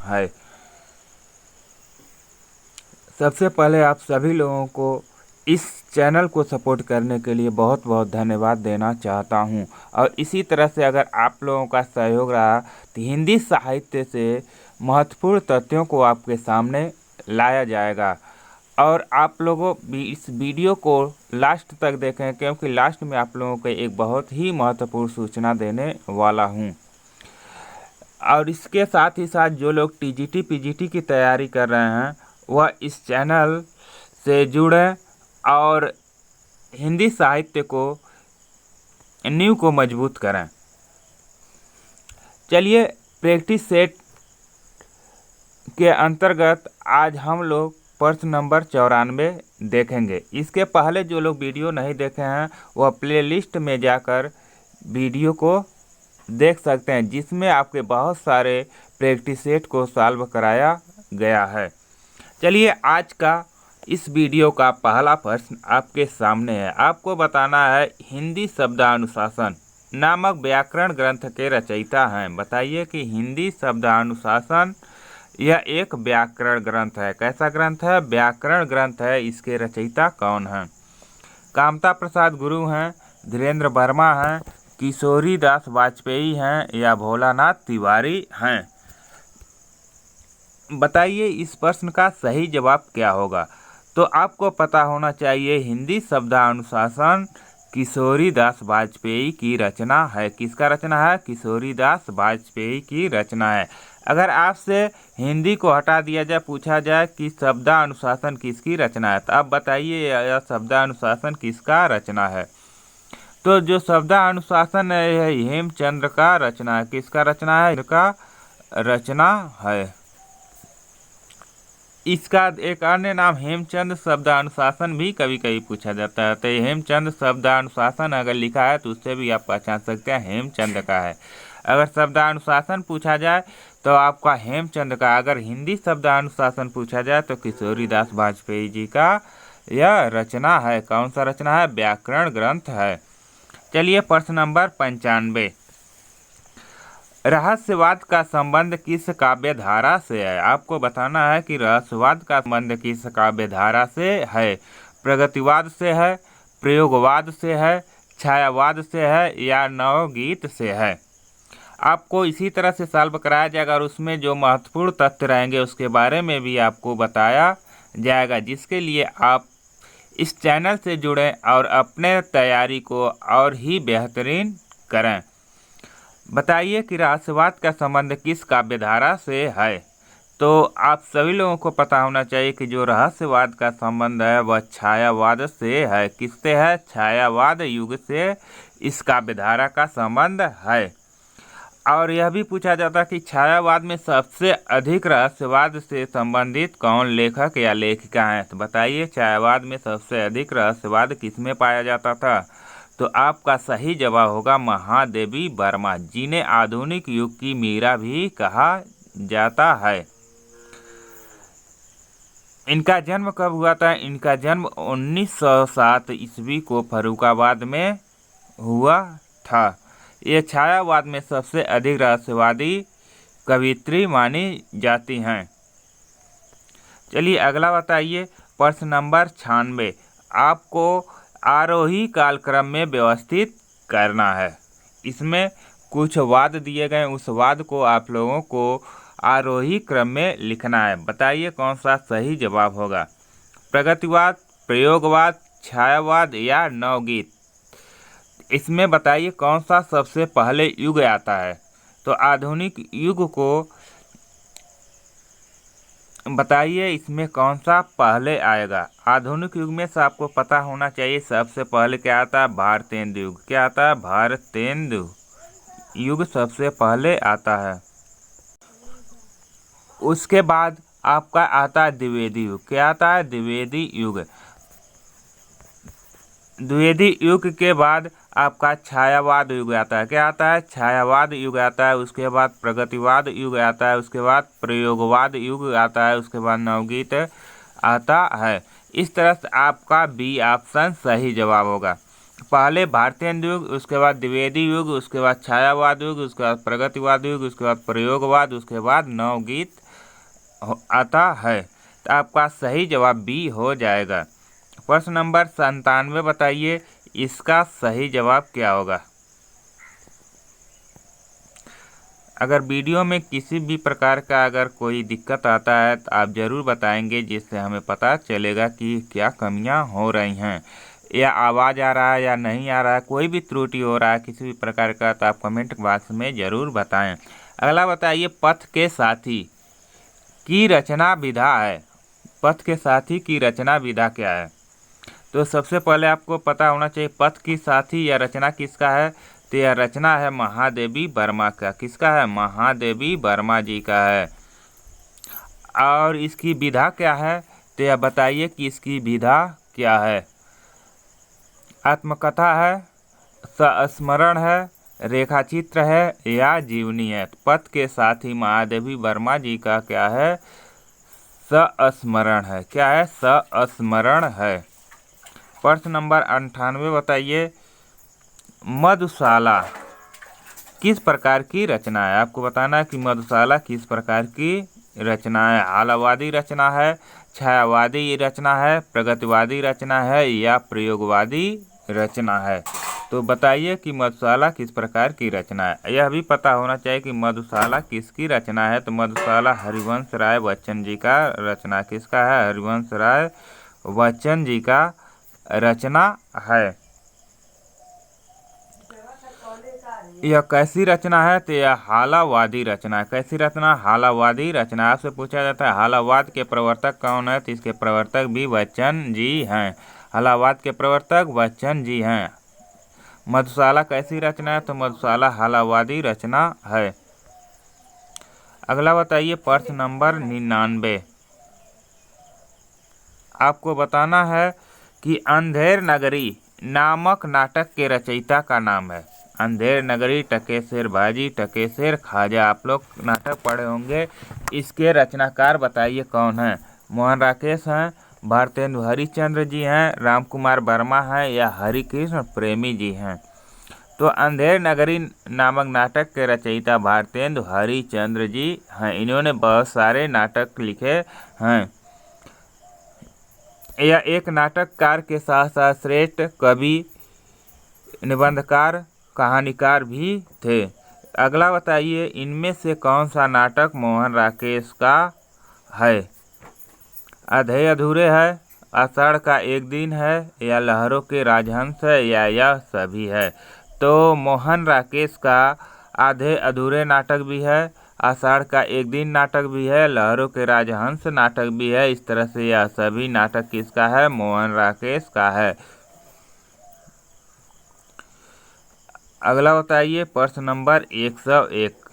है। सबसे पहले आप सभी लोगों को इस चैनल को सपोर्ट करने के लिए बहुत बहुत धन्यवाद देना चाहता हूं। और इसी तरह से अगर आप लोगों का सहयोग रहा तो हिंदी साहित्य से महत्वपूर्ण तथ्यों को आपके सामने लाया जाएगा। और आप लोगों भी इस वीडियो को लास्ट तक देखें, क्योंकि लास्ट में आप लोगों को एक बहुत ही महत्वपूर्ण सूचना देने वाला हूं। और इसके साथ ही साथ जो लोग टीजीटी पीजीटी की तैयारी कर रहे हैं वह इस चैनल से जुड़ें और हिंदी साहित्य को नींव को मजबूत करें। चलिए, प्रैक्टिस सेट के अंतर्गत आज हम लोग प्रश्न नंबर 94 देखेंगे। इसके पहले जो लोग वीडियो नहीं देखे हैं वह प्लेलिस्ट में जाकर वीडियो को देख सकते हैं, जिसमें आपके बहुत सारे प्रैक्टिस सेट को सॉल्व कराया गया है। चलिए, आज का इस वीडियो का पहला प्रश्न आपके सामने है। आपको बताना है हिंदी शब्दानुशासन नामक व्याकरण ग्रंथ के रचयिता हैं। बताइए कि हिंदी शब्दानुशासन यह एक व्याकरण ग्रंथ है। कैसा ग्रंथ है? व्याकरण ग्रंथ है। इसके रचयिता कौन हैं? कामता प्रसाद गुरु हैं, धीरेन्द्र वर्मा हैं, किशोरी दास वाजपेयी हैं या भोलानाथ तिवारी हैं। बताइए इस प्रश्न का सही जवाब क्या होगा। तो आपको पता होना चाहिए हिंदी शब्दानुशासन किशोरी दास वाजपेयी की रचना है। किसका रचना है? किशोरी दास वाजपेयी की रचना है। अगर आपसे हिंदी को हटा दिया जाए, पूछा जाए कि शब्दानुशासन किसकी रचना है, तो आप बताइए यह शब्दानुशासन किसका रचना है। तो जो शब्दानुशासन है यह हेमचंद्र का रचना है। किसका रचना है? इनका रचना है। इसका एक अन्य नाम हेमचंद शब्दानुशासन भी कभी कभी पूछा जाता है। तो हेमचंद शब्दानुशासन अगर लिखा है तो उससे भी आप पहचान सकते हैं हेमचंद का है। अगर शब्दानुशासन पूछा जाए तो आपका हेमचंद का, अगर हिंदी शब्दानुशासन पूछा जाए तो किशोरी दास वाजपेयी जी का यह रचना है। कौन सा रचना है? व्याकरण ग्रंथ है। चलिए, प्रश्न नंबर 95। रहस्यवाद का संबंध किस काव्य धारा से है? आपको बताना है कि रहस्यवाद का संबंध किस काव्य धारा से है। प्रगतिवाद से है, प्रयोगवाद से है, छायावाद से है या नवगीत से है। आपको इसी तरह से सॉल्व कराया जाएगा और उसमें जो महत्वपूर्ण तथ्य रहेंगे उसके बारे में भी आपको बताया जाएगा, जिसके लिए आप इस चैनल से जुड़ें और अपने तैयारी को और ही बेहतरीन करें। बताइए कि रहस्यवाद का संबंध किस काव्यधारा से है। तो आप सभी लोगों को पता होना चाहिए कि जो रहस्यवाद का संबंध है वह छायावाद से है। किससे है? छायावाद युग से इस काव्यधारा का संबंध है। और यह भी पूछा जाता है कि छायावाद में सबसे अधिक रहस्यवाद से संबंधित कौन लेखक या लेखिका हैं। तो बताइए छायावाद में सबसे अधिक रहस्यवाद किसमें पाया जाता था। तो आपका सही जवाब होगा महादेवी वर्मा, जिन्हें आधुनिक युग की मीरा भी कहा जाता है। इनका जन्म कब हुआ था? इनका जन्म 1907 ईस्वी को फर्रुखाबाद में हुआ था। ये छायावाद में सबसे अधिक रहस्यवादी कवियत्री मानी जाती हैं। चलिए अगला बताइए, प्रश्न नंबर 96। आपको आरोही कालक्रम में व्यवस्थित करना है। इसमें कुछ वाद दिए गए, उस वाद को आप लोगों को आरोही क्रम में लिखना है। बताइए कौन सा सही जवाब होगा। प्रगतिवाद, प्रयोगवाद, छायावाद या नवगीत। इसमें बताइए कौन सा सबसे पहले युग आता है। तो आधुनिक युग को बताइए इसमें कौन सा पहले आएगा। आधुनिक युग में से आपको पता होना चाहिए सबसे पहले क्या आता है? भारतेंदु युग। क्या आता है? भारतेंदु युग सबसे पहले आता है। उसके बाद आपका आता है द्विवेदी युग। क्या आता है? द्विवेदी युग। द्विवेदी युग के बाद आपका छायावाद युग आता है। क्या आता है? छायावाद युग आता है। उसके बाद प्रगतिवाद युग आता है। उसके बाद प्रयोगवाद युग आता है। उसके बाद नवगीत आता है। इस तरह से आपका बी ऑप्शन सही जवाब होगा। पहले भारतेंदु युग, उसके बाद द्विवेदी युग, उसके बाद छायावाद युग, उसके बाद प्रगतिवाद युग, उसके बाद प्रयोगवाद, उसके बाद नवगीत आता है। तो आपका सही जवाब बी हो जाएगा। प्रश्न नंबर 97 बताइए, इसका सही जवाब क्या होगा। अगर वीडियो में किसी भी प्रकार का अगर कोई दिक्कत आता है तो आप ज़रूर बताएंगे, जिससे हमें पता चलेगा कि क्या कमियां हो रही हैं, या आवाज़ आ रहा है या नहीं आ रहा है, कोई भी त्रुटि हो रहा है किसी भी प्रकार का, तो आप कमेंट बॉक्स में ज़रूर बताएं। अगला बताइए, पथ के साथी की रचना विधा है। पथ के साथी की रचना विधा क्या है। तो सबसे पहले आपको पता होना चाहिए पथ की साथी या रचना किसका है। तो यह रचना है महादेवी वर्मा का। किसका है, महादेवी वर्मा जी का है। और इसकी विधा क्या है, तो यह बताइए कि इसकी विधा क्या है। आत्मकथा है, संस्मरण है, रेखाचित्र है, या जीवनी है। पथ के साथी महादेवी वर्मा जी का क्या है, संस्मरण है। क्या है, संस्मरण है। प्रश्न नंबर 98 बताइए, मधुशाला किस प्रकार की रचना है। आपको बताना है कि मधुशाला किस प्रकार की रचना है। हालवादी रचना है, छायावादी रचना है, प्रगतिवादी रचना है, या प्रयोगवादी रचना है। तो बताइए कि मधुशाला किस प्रकार की रचना है। यह भी पता होना चाहिए कि मधुशाला किसकी रचना है। तो मधुशाला हरिवंश राय बच्चन जी का रचना। किसका है, हरिवंश राय बच्चन जी का रचना है। यह कैसी रचना है, तो यह हालावादी रचना है। कैसी रचना, हालावादी रचना। आपसे पूछा जाता है हालावाद के प्रवर्तक कौन है, तो इसके प्रवर्तक भी बच्चन जी हैं। हालावाद के प्रवर्तक बच्चन जी हैं। मधुशाला कैसी रचना है, तो मधुशाला हालावादी रचना है। अगला बताइए, प्रश्न नंबर 99। आपको बताना है कि अंधेर नगरी नामक नाटक के रचयिता का नाम है। अंधेर नगरी, टकेसर भाजी, टकेसर खाजा, आप लोग नाटक पढ़े होंगे। इसके रचनाकार बताइए कौन है। मोहन राकेश हैं, भारतेंदु हरिश्चंद्र जी हैं, राम कुमार वर्मा हैं, या हरिकृष्ण प्रेमी जी हैं। तो अंधेर नगरी नामक नाटक के रचयिता भारतेंदु हरिश्चंद्र जी हैं। इन्होंने बहुत सारे नाटक लिखे हैं। यह एक नाटककार के साथ साथ श्रेष्ठ कवि, निबंधकार, कहानीकार भी थे। अगला बताइए, इनमें से कौन सा नाटक मोहन राकेश का है। आधे अधूरे है, आषाढ़ का एक दिन है, या लहरों के राजहंस है, या यह सभी है। तो मोहन राकेश का आधे अधूरे नाटक भी है, आषाढ़ का एक दिन नाटक भी है, लहरों के राजहंस नाटक भी है। इस तरह से यह सभी नाटक किसका है, मोहन राकेश का है। अगला बताइए, प्रश्न नंबर 101।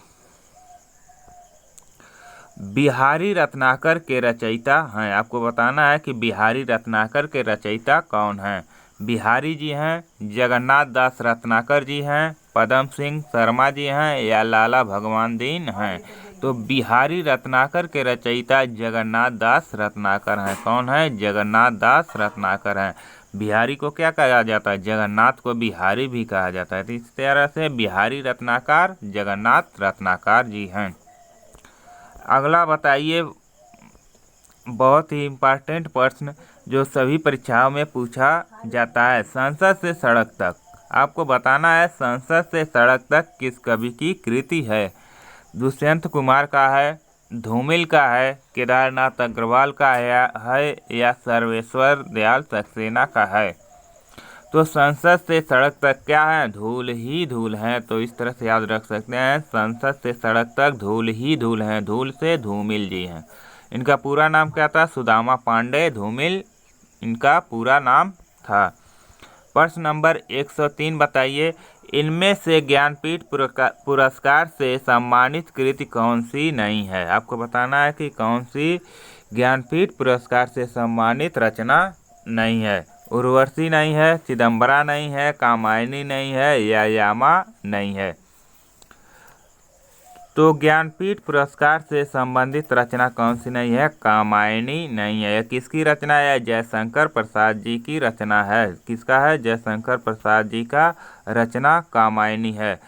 बिहारी रत्नाकर के रचयिता हैं। आपको बताना है कि बिहारी रत्नाकर के रचयिता कौन हैं। बिहारी जी हैं, जगन्नाथ दास रत्नाकर जी हैं, पदम सिंह शर्मा जी हैं, या लाला भगवान दीन हैं। तो बिहारी रत्नाकर के रचयिता जगन्नाथ दास रत्नाकर हैं। कौन है, जगन्नाथ दास रत्नाकर हैं। बिहारी को क्या कहा जाता है, जगन्नाथ को बिहारी भी कहा जाता है। तो इस तरह से बिहारी रत्नाकर जगन्नाथ रत्नाकर जी हैं। अगला बताइए, बहुत ही इम्पोर्टेंट प्रश्न जो सभी परीक्षाओं में पूछा जाता है, संसद से सड़क तक। आपको बताना है संसद से सड़क तक किस कवि की कृति है। दुष्यंत कुमार का है, धूमिल का है, केदारनाथ अग्रवाल का है, या सर्वेश्वर दयाल सक्सेना का है। तो संसद से सड़क तक क्या है, धूल ही धूल है। तो इस तरह से याद रख सकते हैं, संसद से सड़क तक धूल ही धूल है। धूल से धूमिल जी हैं। इनका पूरा नाम क्या था, सुदामा पांडे धूमिल इनका पूरा नाम था। प्रश्न नंबर 103 बताइए, इनमें से ज्ञानपीठ पुरस्कार से सम्मानित कृति कौन सी नहीं है। आपको बताना है कि कौन सी ज्ञानपीठ पुरस्कार से सम्मानित रचना नहीं है। उर्वशी नहीं है, चिदम्बरा नहीं है, कामायनी नहीं है, या यामा नहीं है। तो ज्ञानपीठ पुरस्कार से संबंधित रचना कौन सी नहीं है, कामायनी नहीं है। यह किसकी रचना है, जयशंकर प्रसाद जी की रचना है। किसका है, जयशंकर प्रसाद जी का रचना कामायनी है।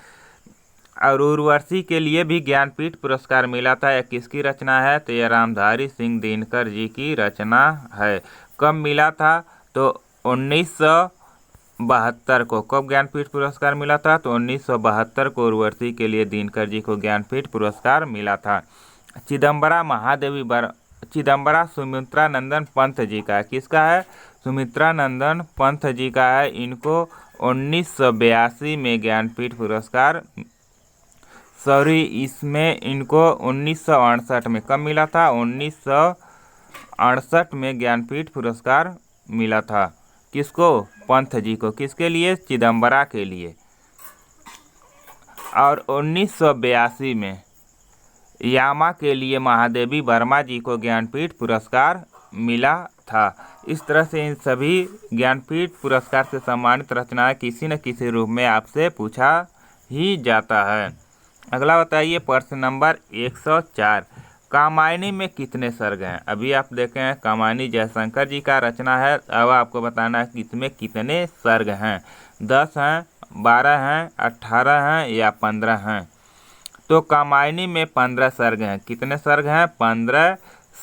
और उर्वशी के लिए भी ज्ञानपीठ पुरस्कार मिला था। यह किसकी रचना है? तो यह रामधारी सिंह दिनकर जी की रचना है। कब मिला था? तो 1972 को। कब ज्ञानपीठ पुरस्कार मिला था? तो 1972 को उर्वशी के लिए दिनकर जी को ज्ञानपीठ पुरस्कार मिला था। चिदम्बरा सुमित्रा नंदन पंत जी का है। किसका है? सुमित्रा नंदन पंत जी का है। इनको 1982 में ज्ञानपीठ पुरस्कार, सॉरी, इसमें इनको 1968 में। कब मिला था? 1968 में ज्ञानपीठ पुरस्कार मिला था। किसको? पंत जी को। किसके लिए? चिदम्बरा के लिए। और 1982 में यामा के लिए महादेवी वर्मा जी को ज्ञानपीठ पुरस्कार मिला था। इस तरह से इन सभी ज्ञानपीठ पुरस्कार से सम्मानित रचनाएं किसी न किसी रूप में आपसे पूछा ही जाता है। अगला बताइए प्रश्न नंबर 104। कामायनी में कितने सर्ग हैं? अभी आप देखे हैं कामायनी जयशंकर जी का रचना है। अब आपको बताना है कि इसमें कितने सर्ग हैं। 10 हैं, 12 हैं, 18 हैं या 15 हैं। तो कामायनी में 15 सर्ग हैं। कितने सर्ग हैं? 15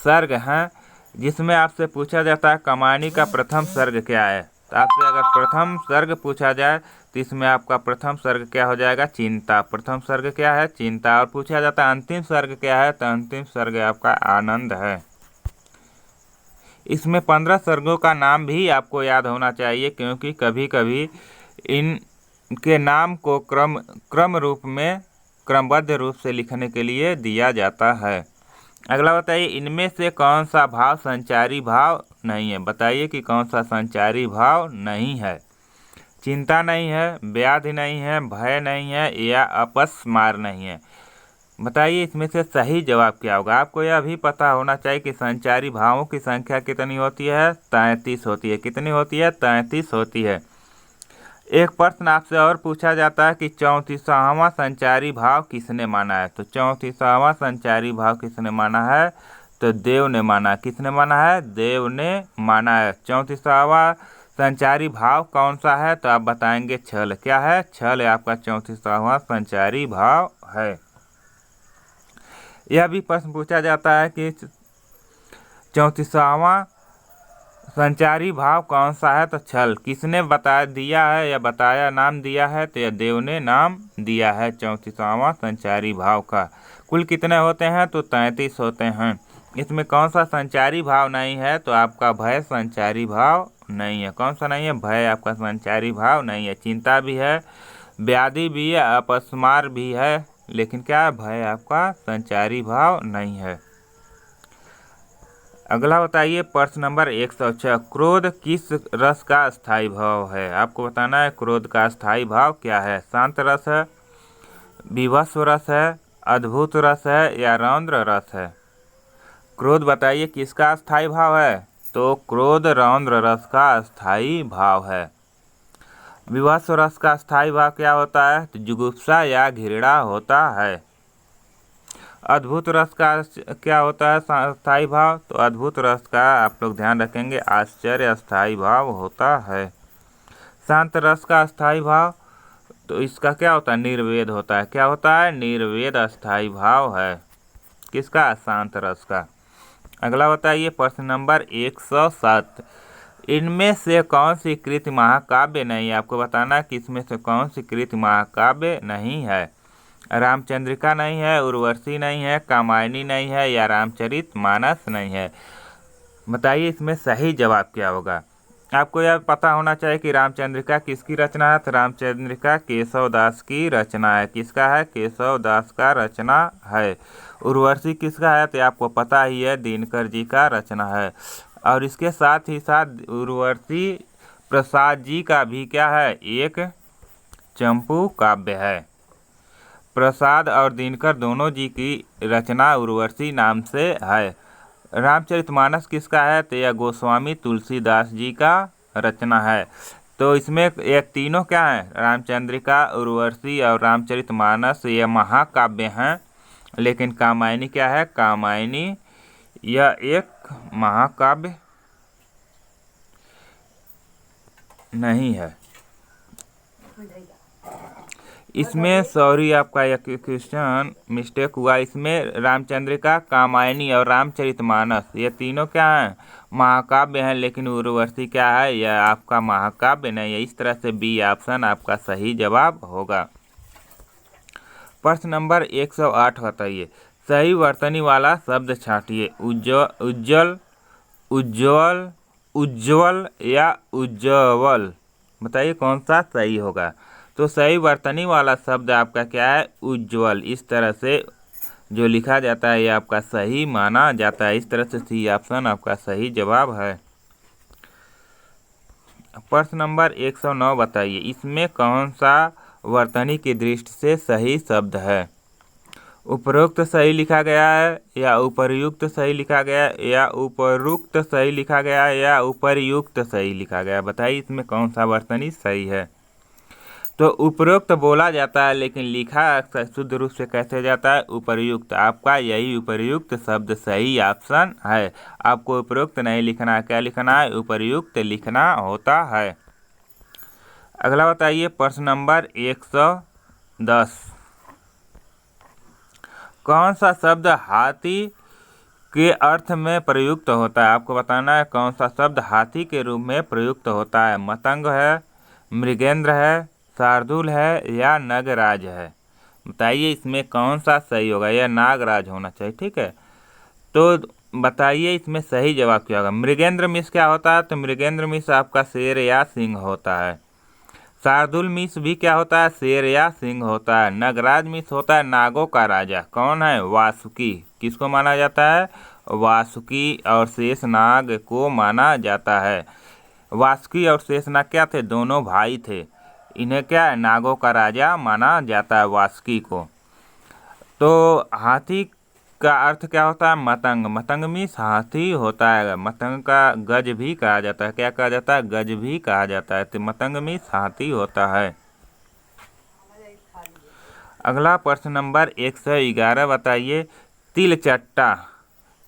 सर्ग हैं। जिसमें आपसे पूछा जाता है कामायनी का प्रथम सर्ग क्या है। तो आपसे अगर प्रथम सर्ग पूछा जाए तो इसमें आपका प्रथम सर्ग क्या हो जाएगा? चिंता। प्रथम सर्ग क्या है? चिंता। और पूछा जाता है अंतिम सर्ग क्या है? तो अंतिम सर्ग आपका आनंद है। इसमें 15 सर्गों का नाम भी आपको याद होना चाहिए, क्योंकि कभी कभी इनके नाम को क्रम रूप में, क्रमबद्ध रूप से लिखने के लिए दिया जाता है। अगला बताइए इनमें से कौन सा भाव संचारी भाव नहीं है? बताइए कि कौन सा संचारी भाव नहीं है। चिंता नहीं है, व्याधि नहीं है, भय नहीं है या अपस्मार नहीं है। बताइए इसमें से सही जवाब क्या होगा। आपको यह भी पता होना चाहिए कि संचारी भावों की संख्या कितनी होती है? 33 होती है। कितनी होती है? 33 होती है। एक प्रश्न आपसे और पूछा जाता है कि 34वां संचारी भाव किसने माना है? तो 34वां संचारी भाव किसने माना है? तो देव ने माना। किसने माना है? देव ने माना है। 34वां संचारी भाव कौन सा है? तो आप बताएंगे छल। क्या है? छल है आपका 34वां संचारी भाव है। यह भी प्रश्न पूछा जाता है कि 34वां संचारी भाव कौन सा है? तो छल। किसने बता दिया है या बताया, नाम दिया है? तो यह देव ने नाम दिया है 34वां संचारी भाव का। कुल कितने होते हैं? तो 33 होते हैं। इसमें कौन सा संचारी भाव नहीं है? तो आपका भय संचारी भाव नहीं है। कौन सा नहीं है? भय आपका संचारी भाव नहीं है। चिंता भी है, व्याधि भी है, अपस्मार भी है, लेकिन क्या? भय आपका संचारी भाव नहीं है। अगला बताइए प्रश्न नंबर 106। क्रोध किस रस का स्थायी भाव है? आपको बताना है क्रोध का स्थायी भाव क्या है। शांत रस है, विभत्स रस है, अद्भुत रस है या रौद्र रस है। क्रोध बताइए किसका स्थायी भाव है? तो क्रोध रौद्र रस का स्थायी भाव है। विभत्स रस का स्थायी भाव क्या होता है? तो जुगुप्सा या घृणा होता है। अद्भुत रस का क्या होता है स्थायी भाव? तो अद्भुत रस का आप लोग ध्यान रखेंगे आश्चर्य स्थायी भाव होता है। शांत रस का स्थायी भाव, तो इसका क्या होता है? निर्वेद होता है। क्या होता है? निर्वेद स्थायी भाव है। किसका? शांत रस का। अगला बताइए प्रश्न नंबर 107। इनमें से कौन सी कृति महाकाव्य नहीं है? आपको बताना कि इसमें से कौन सी कृति महाकाव्य नहीं है। रामचंद्रिका नहीं है, उर्वशी नहीं है, कामायनी नहीं है या रामचरितमानस नहीं है। बताइए इसमें सही जवाब क्या होगा। आपको यह पता होना चाहिए कि रामचंद्रिका किसकी रचना है। तो रामचंद्रिका केशव दास की रचना है। किसका है? केशव दास का रचना है। उर्वशी किसका है? तो आपको पता ही है, दिनकर जी का रचना है। और इसके साथ ही साथ उर्वशी प्रसाद जी का भी क्या है? एक चंपू काव्य है। प्रसाद और दिनकर दोनों जी की रचना उर्वशी नाम से है। रामचरितमानस किसका है? तो यह गोस्वामी तुलसीदास जी का रचना है। तो इसमें ये तीनों क्या है? रामचंद्रिका, उर्वशी और रामचरितमानस ये महाकाव्य हैं। लेकिन कामायनी क्या है? कामायनी यह एक महाकाव्य नहीं है। इसमें सॉरी आपका एक क्वेश्चन मिस्टेक हुआ। इसमें रामचंद्रिका, कामायनी और रामचरितमानस ये तीनों क्या हैं, महाकाव्य हैं, लेकिन उर्वशी क्या है, यह आपका महाकाव्य नहीं है। इस तरह से बी ऑप्शन आपका सही जवाब होगा। प्रश्न नंबर 108 बताइए, सही वर्तनी वाला शब्द छांटिए। उज्जवल, उज्ज्वल, उज्ज्वल या उज्ज्वल, बताइए कौन सा सही होगा। तो सही वर्तनी वाला शब्द आपका क्या है, उज्ज्वल। इस तरह से जो लिखा जाता है ये आपका सही माना जाता है। इस तरह से सी ऑप्शन आपका सही जवाब है। प्रश्न नंबर 109 बताइए, इसमें कौन सा वर्तनी की दृष्टि से सही शब्द है। उपरोक्त सही लिखा गया है या उपर्युक्त सही लिखा गया है या उपरोक्त सही लिखा गया है या उपर्युक्त सही लिखा गया है, बताइए इसमें कौन सा वर्तनी सही है। तो उपरोक्त बोला जाता है लेकिन लिखा शुद्ध रूप से कैसे जाता है, उपर्युक्त। आपका यही उपर्युक्त शब्द सही ऑप्शन है। आपको उपरोक्त नहीं लिखना है, क्या लिखना है, उपर्युक्त लिखना होता है। अगला बताइए प्रश्न नंबर 110, कौन सा शब्द हाथी के अर्थ में प्रयुक्त होता है। आपको बताना है कौन सा शब्द हाथी के रूप में प्रयुक्त होता है। मतंग है, मृगेंद्र है, शार्दूल है या नगराज है, बताइए इसमें कौन सा सही होगा। यह नागराज होना चाहिए, ठीक है। तो बताइए इसमें सही जवाब क्या होगा। मृगेंद्र मिश्र क्या होता है, तो मृगेंद्र मिश्र आपका शेर या सिंह होता है। शार्दुल मिश्र भी क्या होता है, शेर या सिंह होता है। नगराज मिश्र होता है नागों का राजा, कौन है, वासुकी। किसको माना जाता है, वासुकी और शेषनाग को माना जाता है। वासुकी और शेषनाग क्या थे, दोनों भाई थे। इन्हें क्या है, नागों का राजा माना जाता है वासुकी को। तो हाथी का अर्थ क्या होता है, मतंग। मतंग मीन्स हाथी होता है। मतंग का गज भी कहा जाता है, क्या कहा जाता है, गज भी कहा जाता है। तो मतंग मीन्स हाथी होता है। अगला प्रश्न नंबर 111 बताइए, तिलचट्टा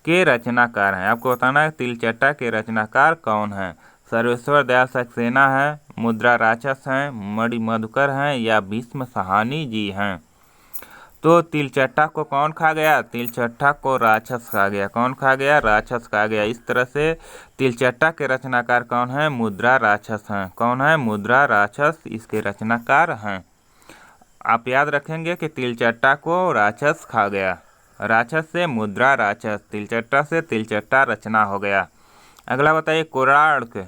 के रचनाकार हैं। आपको बताना है तिलचट्टा के रचनाकार कौन हैं। सर्वेश्वर दयाल सक्सेना है, मुद्रा राक्षस हैं, मणि मधुकर हैं या भीष्म साहनी जी हैं। तो तिलचट्टा को कौन खा गया, तिलचट्टा को राक्षस खा गया। कौन खा गया, राक्षस खा गया। इस तरह से तिलचट्टा के रचनाकार कौन है, मुद्रा राक्षस हैं। कौन है, मुद्रा राक्षस इसके रचनाकार हैं। आप याद रखेंगे कि तिलचट्टा को राक्षस खा गया, राक्षस से मुद्रा राक्षस, तिलचट्टा से तिलचट्टा रचना हो गया। अगला बताइए, कोणार्क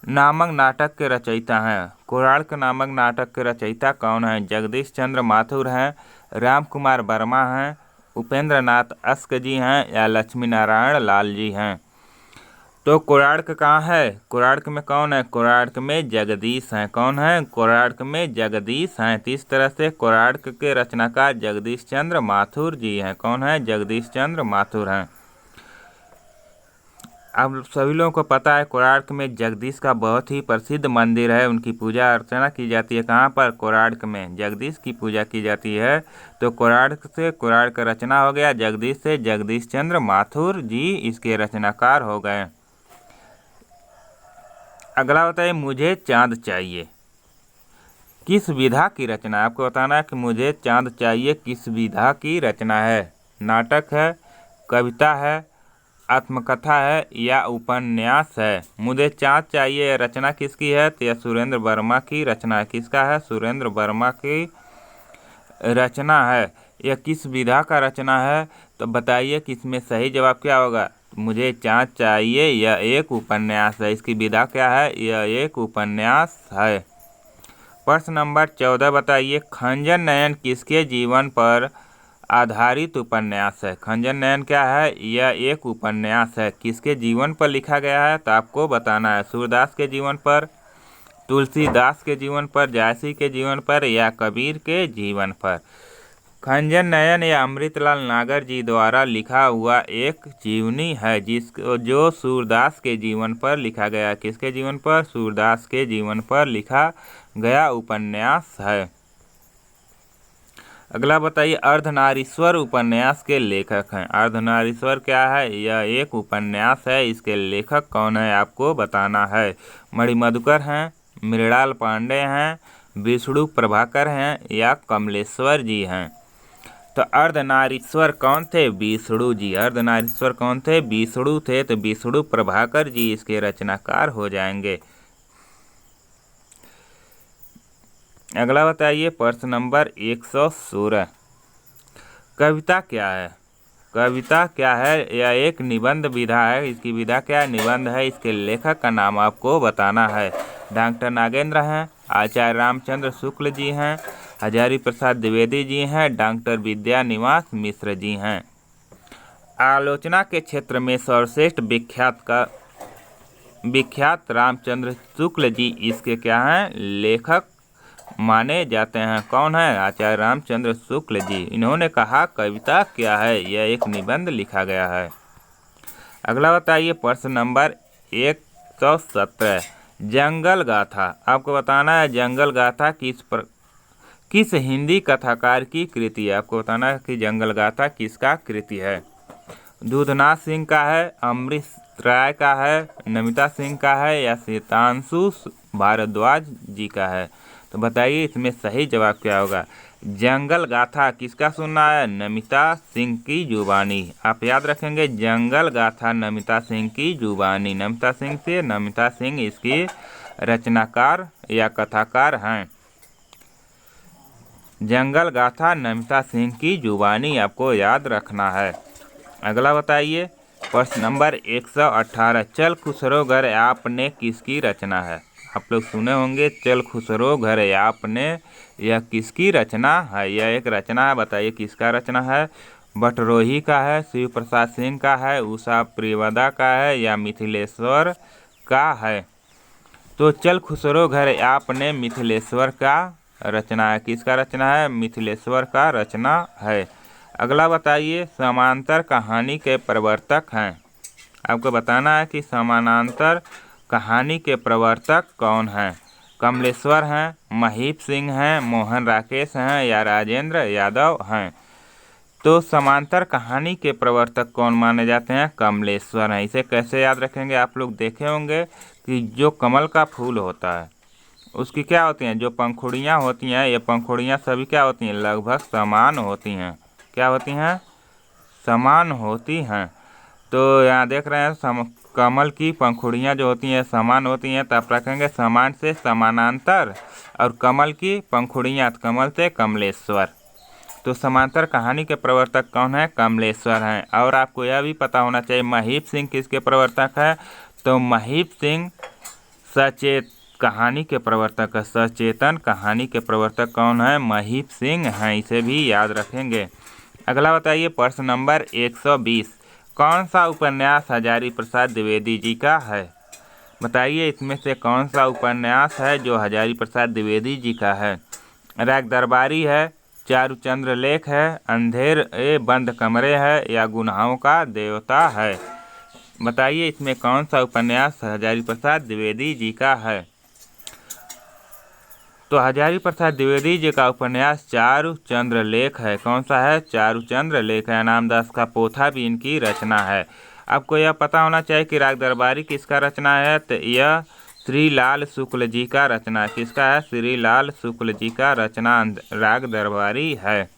नामक नाटक के रचयिता हैं। कोणार्क नामक नाटक के रचयिता कौन हैं। जगदीश चंद्र माथुर हैं, राम कुमार वर्मा हैं, उपेंद्र नाथ अस्क जी हैं या लक्ष्मी नारायण लाल जी हैं। तो कोणार्क कहाँ है, कोणार्क में कौन है, कोणार्क में जगदीश हैं। कौन है, कोणार्क में जगदीश हैं। तो इस तरह से कोणार्क के रचनाकार जगदीश चंद्र माथुर जी हैं। कौन है, जगदीश चंद्र माथुर हैं। आप सभी लोगों को पता है कोणार्क में जगदीश का बहुत ही प्रसिद्ध मंदिर है। उनकी पूजा अर्चना की जाती है। कहाँ पर, कोणार्क में जगदीश की पूजा की जाती है। तो कोणार्क से कोणार्क का रचना हो गया, जगदीश से जगदीश चंद्र माथुर जी इसके रचनाकार हो गए। अगला होता है, मुझे चांद चाहिए किस विधा की रचना है। आपको बताना है कि मुझे चांद चाहिए किस विधा की रचना है। नाटक है, कविता है, आत्मकथा है या उपन्यास है। मुझे चांद चाहिए रचना किसकी है, तो यह सुरेंद्र वर्मा की रचना है। किसका है, सुरेंद्र वर्मा की रचना है। यह किस विधा का रचना है, तो बताइए कि इसमें सही जवाब क्या होगा। मुझे चांद चाहिए यह एक उपन्यास है। इसकी विधा क्या है, यह एक उपन्यास है। प्रश्न नंबर 14 बताइए, खंजन नयन किसके जीवन पर आधारित उपन्यास है। खंजन नयन क्या है, यह एक उपन्यास है। किसके जीवन पर लिखा गया है, तो आपको बताना है। सूरदास के जीवन पर, तुलसीदास के जीवन पर, जायसी के जीवन पर या कबीर के जीवन पर। खंजन नयन या अमृतलाल नागर जी द्वारा लिखा हुआ एक जीवनी है जिसको जो सूरदास के जीवन पर लिखा गया। किसके जीवन पर, सूरदास के जीवन पर लिखा गया उपन्यास है। अगला बताइए, अर्धनारीश्वर उपन्यास के लेखक हैं। अर्धनारीश्वर क्या है, यह एक उपन्यास है। इसके लेखक कौन है, आपको बताना है। मणि मधुकर हैं, मृणाल पांडे हैं, विष्णु प्रभाकर हैं या कमलेश्वर जी हैं? तो अर्धनारीश्वर कौन थे? विष्णु जी। अर्धनारीश्वर कौन थे? विष्णु थे। तो विष्णु प्रभाकर जी इसके रचनाकार हो जाएंगे। अगला बताइए प्रश्न नंबर 116। कविता क्या है? कविता क्या है? यह एक निबंध विधा है। इसकी विधा क्या है? निबंध है। इसके लेखक का नाम आपको बताना है। डॉक्टर नागेंद्र हैं, आचार्य रामचंद्र शुक्ल जी हैं, हजारी प्रसाद द्विवेदी जी हैं, डॉक्टर विद्यानिवास मिश्र जी हैं। आलोचना के क्षेत्र में सर्वश्रेष्ठ विख्यात रामचंद्र शुक्ल जी इसके क्या हैं? लेखक माने जाते हैं। कौन है? आचार्य रामचंद्र शुक्ल जी। इन्होंने कहा कविता क्या है? यह एक निबंध लिखा गया है। अगला बताइए प्रश्न नंबर 117। जंगल गाथा। आपको बताना है जंगल गाथा किस हिंदी कथाकार की कृति है? आपको बताना है कि जंगल गाथा किसका कृति है। दूधनाथ सिंह का है, अमरीश राय का है, नमिता सिंह का है या शीतांशु भारद्वाज जी का है? तो बताइए इसमें सही जवाब क्या होगा। जंगल गाथा किसका सुनना है? नमिता सिंह की जुबानी। आप याद रखेंगे जंगल गाथा नमिता सिंह की जुबानी। नमिता सिंह से नमिता सिंह इसकी रचनाकार या कथाकार हैं। जंगल गाथा नमिता सिंह की जुबानी आपको याद रखना है। अगला बताइए प्रश्न नंबर 118। चल खुसरो घर आपने किसकी रचना है? आप लोग सुने होंगे चल खुसरो घर आपने, यह किसकी रचना है? यह एक रचना है। बताइए किसका रचना है? भट्टरोही का है, शिव प्रसाद सिंह का है, उषा प्रियवदा का है या मिथिलेश्वर का है? तो चल खुसरो घर आपने मिथिलेश्वर का रचना है। किसका रचना है? मिथिलेश्वर का रचना है। अगला बताइए समानांतर कहानी के प्रवर्तक हैं। आपको बताना है कि समानांतर कहानी के प्रवर्तक कौन हैं? कमलेश्वर हैं, महीप सिंह हैं, मोहन राकेश हैं या राजेंद्र यादव हैं? तो समांतर कहानी के प्रवर्तक कौन माने जाते हैं? कमलेश्वर हैं। इसे कैसे याद रखेंगे? आप लोग देखे होंगे कि जो कमल का फूल होता है उसकी क्या होती हैं? जो पंखुड़ियाँ होती हैं, ये पंखुड़ियाँ सभी क्या होती हैं? लगभग समान होती हैं। क्या होती हैं? समान होती हैं। तो यहाँ देख रहे हैं कमल की पंखुड़ियाँ जो होती हैं समान होती हैं, तो आप रखेंगे समान से समानांतर, और कमल की पंखुड़ियाँ कमल से कमलेश्वर। तो समांतर कहानी के प्रवर्तक कौन है? कमलेश्वर हैं। और आपको यह भी पता होना चाहिए महीप सिंह किसके प्रवर्तक है? तो महीप सिंह कहानी के प्रवर्तक है। सचेतन कहानी के प्रवर्तक कौन है? महीप सिंह हैं। इसे भी याद रखेंगे। अगला बताइए प्रश्न नंबर 120। कौन सा उपन्यास हजारी प्रसाद द्विवेदी जी का है? बताइए इसमें से कौन सा उपन्यास है जो हजारी प्रसाद द्विवेदी जी का है? राग दरबारी है, चारुचंद्र लेख है, अंधेरे बंद कमरे है या गुनाहों का देवता है? बताइए इसमें कौन सा उपन्यास हजारी प्रसाद द्विवेदी जी का है? तो हजारी प्रसाद द्विवेदी जी का उपन्यास चारुचंद्र लेख है। कौन सा है? चारुचंद्र लेख है। नामदास का पोथा भी इनकी रचना है। आपको यह पता होना चाहिए कि राग दरबारी किसका रचना है? तो यह श्री लाल शुक्ल जी का रचना है। किसका है? श्री लाल शुक्ल जी का रचना राग दरबारी है।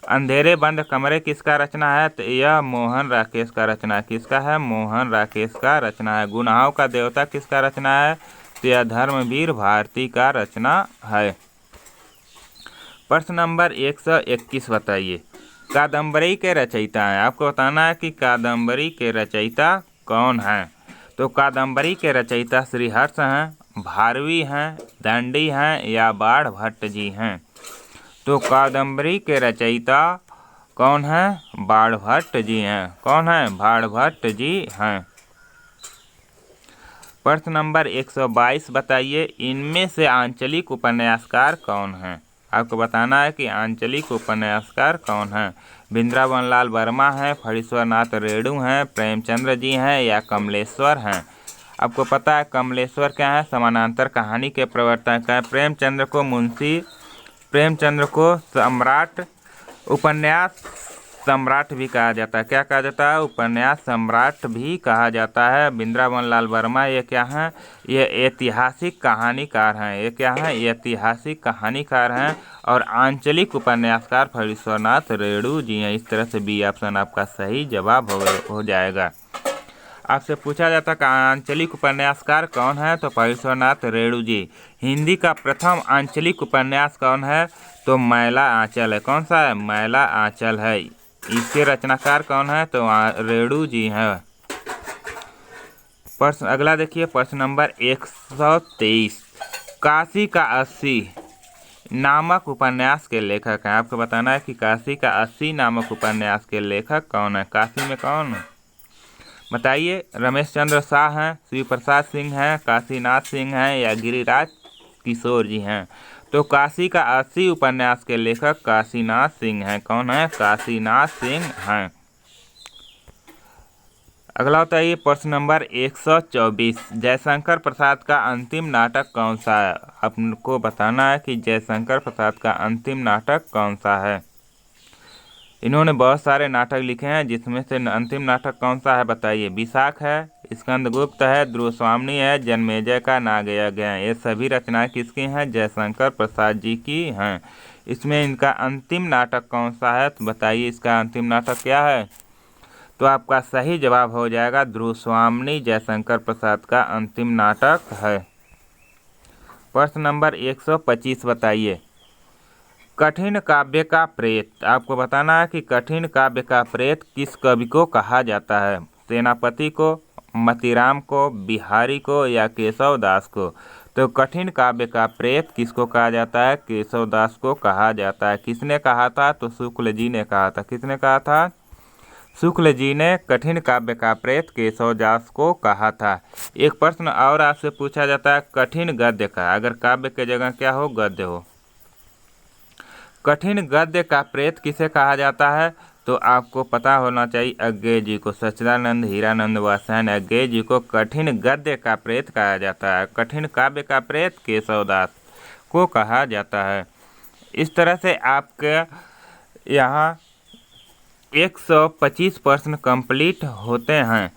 अंधेरे बंद कमरे किसका रचना है? तो यह मोहन राकेश का रचना है। किसका है? मोहन राकेश का रचना है। गुनाहों का देवता किसका रचना है? तो यह धर्मवीर भारती का रचना है। प्रश्न नंबर 121 बताइए कादम्बरी के रचयिता हैं। आपको बताना है कि कादम्बरी के रचयिता कौन हैं? तो कादम्बरी के रचयिता श्री हर्ष हैं, भारवी हैं, दंडी हैं या बाढ़ भट्ट जी हैं? तो कादम्बरी के रचयिता कौन हैं? बाढ़ भट्ट जी हैं। कौन हैं? बाढ़ भट्ट जी हैं। प्रश्न नंबर 122 बताइए इनमें से आंचलिक उपन्यासकार कौन हैं? आपको बताना है कि आंचलिक उपन्यासकार कौन हैं? वृंदावन लाल वर्मा हैं, फणीश्वर नाथ रेणु हैं, प्रेमचंद्र जी हैं या कमलेश्वर हैं? आपको पता है कमलेश्वर क्या है? समानांतर कहानी के प्रवर्तक हैं। प्रेमचंद्र को सम्राट उपन्यास सम्राट भी कहा जाता है। क्या कहा जाता है? उपन्यास सम्राट भी कहा जाता है। वृंदावन लाल वर्मा ये क्या हैं? ये ऐतिहासिक कहानीकार हैं। ये क्या हैं? ऐतिहासिक कहानीकार हैं। और आंचलिक उपन्यासकार फणीश्वरनाथ रेणु जी हैं। इस तरह से बी ऑप्शन आपका सही जवाब हो जाएगा। आपसे पूछा जाता कि आंचलिक उपन्यासकार कौन है, तो फणीश्वरनाथ रेणु जी। हिंदी का प्रथम आंचलिक उपन्यास कौन है, तो मैला आंचल है। कौन सा है? मैला आंचल है। इसके रचनाकार कौन है, तो रेणु जी हैं। प्रश्न अगला देखिए, प्रश्न नंबर 123। काशी का 80 नामक उपन्यास के लेखक हैं। आपको बताना है कि काशी का 80 नामक उपन्यास के लेखक कौन है। काशी में कौन बताइए? रमेश चंद्र शाह हैं, शिव प्रसाद सिंह हैं, काशीनाथ सिंह हैं या गिरिराज किशोर जी हैं। तो काशी का 80 उपन्यास के लेखक काशीनाथ सिंह हैं। कौन है? काशीनाथ सिंह हैं। अगला होता है ये प्रश्न नंबर 124। जयशंकर प्रसाद का अंतिम नाटक कौन सा है? आपको बताना है कि जयशंकर प्रसाद का अंतिम नाटक कौन सा है। इन्होंने बहुत सारे नाटक लिखे हैं, जिसमें से अंतिम नाटक कौन सा है बताइए? विशाख है, स्कंदगुप्त है, ध्रुवस्वामिनी है, जन्मेजय का नागयज्ञ है। ये सभी रचनाएं किसकी हैं? जयशंकर प्रसाद जी की हैं। इसमें इनका अंतिम नाटक कौन सा है, तो बताइए इसका अंतिम नाटक क्या है? तो आपका सही जवाब हो जाएगा ध्रुवस्वामिनी जयशंकर प्रसाद का अंतिम नाटक है। प्रश्न नंबर 125 बताइए। कठिन काव्य का प्रेत। आपको बताना है कि कठिन काव्य का प्रेत किस कवि को कहा जाता है। सेनापति को, मतीराम को, बिहारी को या केशव दास को। तो कठिन काव्य का प्रेत किसको कहा जाता है? केशव दास को कहा जाता है। किसने कहा था? तो शुक्ल जी ने कहा था। किसने कहा था? शुक्ल जी ने कठिन काव्य का प्रेत केशव दास को कहा था। एक प्रश्न और आपसे पूछा जाता है कठिन गद्य का। अगर काव्य के जगह क्या हो? गद्य हो। कठिन गद्य का प्रेत किसे कहा जाता है? तो आपको पता होना चाहिए अज्ञेय जी को। सच्चिदानंद हीरानंद व सैन अज्ञेय जी को कठिन गद्य का प्रेत कहा जाता है। कठिन काव्य का प्रेत केशव दास को कहा जाता है। इस तरह से आपके यहाँ 125 प्रश्न कंप्लीट होते हैं,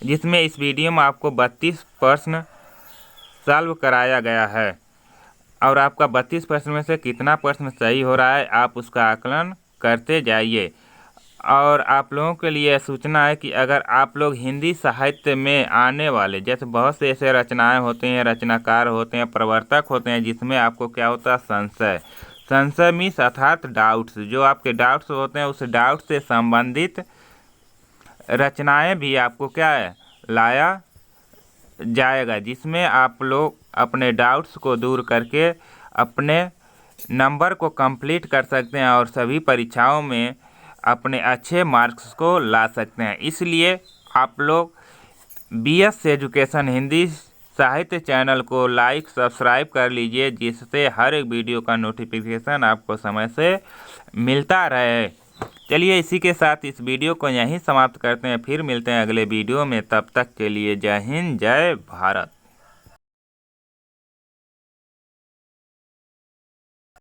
जिसमें इस वीडियो में आपको 32 प्रश्न सॉल्व कराया गया है। और आपका 32 प्रश्न में से कितना प्रश्न सही हो रहा है, आप उसका आकलन करते जाइए। और आप लोगों के लिए सूचना है कि अगर आप लोग हिंदी साहित्य में आने वाले, जैसे बहुत से ऐसे रचनाएं होते हैं, रचनाकार होते हैं, प्रवर्तक होते हैं, जिसमें आपको क्या होता है? संशय। संशय मीन्स अर्थात डाउट्स। जो आपके डाउट्स होते हैं, उस डाउट से संबंधित रचनाएं भी आपको क्या है? लाया जाएगा, जिसमें आप लोग अपने डाउट्स को दूर करके अपने नंबर को कंप्लीट कर सकते हैं और सभी परीक्षाओं में अपने अच्छे मार्क्स को ला सकते हैं। इसलिए आप लोग BS एजुकेशन हिंदी साहित्य चैनल को लाइक सब्सक्राइब कर लीजिए, जिससे हर एक वीडियो का नोटिफिकेशन आपको समय से मिलता रहे। चलिए इसी के साथ इस वीडियो को यहीं समाप्त करते हैं। फिर मिलते हैं अगले वीडियो में। तब तक के लिए जय हिंद, जय भारत।